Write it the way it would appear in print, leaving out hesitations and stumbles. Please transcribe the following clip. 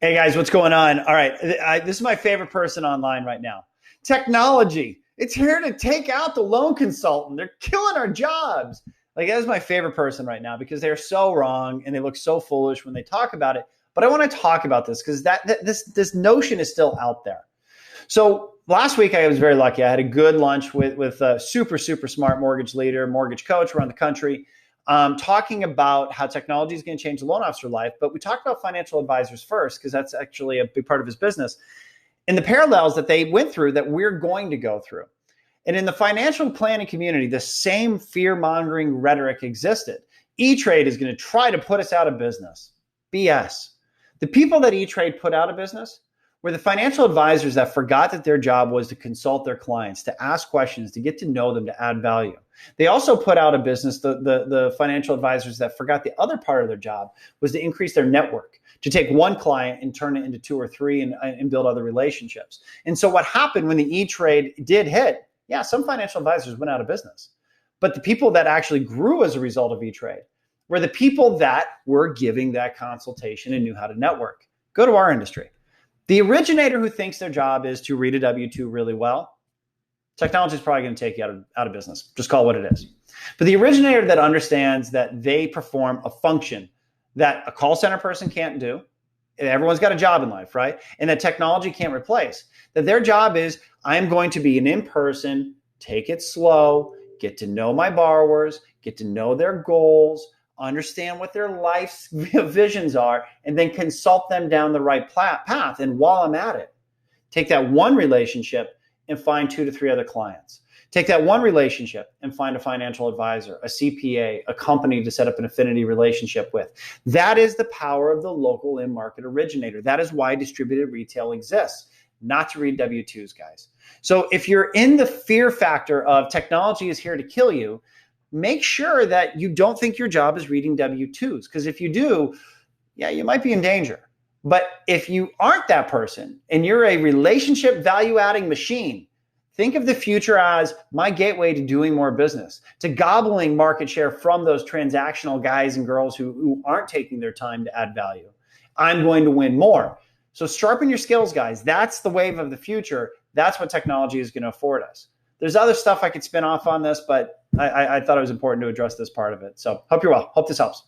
Hey guys, what's going on? All right, this is my favorite person online right now. Technology. It's here to take out the loan consultant. They're killing our jobs. Like that is my favorite person right now because they're so wrong and they look so foolish when they talk about it. But I want to talk about this because this notion is still out there. So last week I was very lucky. I had a good lunch with a super smart mortgage leader, mortgage coach around the country, talking about how technology is going to change the loan officer life. But we talked about financial advisors first because that's actually a big part of his business and the parallels that they went through that we're going to go through. And in the financial planning community, the same fear-mongering rhetoric existed. E-Trade is going to try to put us out of business. BS. The people that E-Trade put out of business were the financial advisors that forgot that their job was to consult their clients, to ask questions, to get to know them, to add value. They also put out of business the financial advisors that forgot the other part of their job was to increase their network, to take one client and turn it into two or three and build other relationships. And so what happened when the E-Trade did hit, yeah, some financial advisors went out of business. But the people that actually grew as a result of E-Trade were the people that were giving that consultation and knew how to network. Go to our industry. The originator who thinks their job is to read a W-2 really well, technology is probably going to take you out of business. Just call it what it is. But the originator that understands that they perform a function that a call center person can't do, everyone's got a job in life, right? And that technology can't replace, that their job is, I'm going to be an in-person, take it slow, get to know my borrowers, get to know their goals, understand what their life's visions are, and then consult them down the right path. And while I'm at it, take that one relationship and find 2 to 3 other clients. Take that one relationship and find a financial advisor, a CPA, a company to set up an affinity relationship with. That is the power of the local in-market originator. That is why distributed retail exists, not to read W-2s, guys. So if you're in the fear factor of technology is here to kill you, make sure that you don't think your job is reading W-2s. Because if you do, yeah, you might be in danger. But if you aren't that person and you're a relationship value-adding machine, think of the future as my gateway to doing more business, to gobbling market share from those transactional guys and girls who aren't taking their time to add value. I'm going to win more. So sharpen your skills, guys. That's the wave of the future. That's what technology is going to afford us. There's other stuff I could spin off on this, but I thought it was important to address this part of it. So hope you're well. Hope this helps.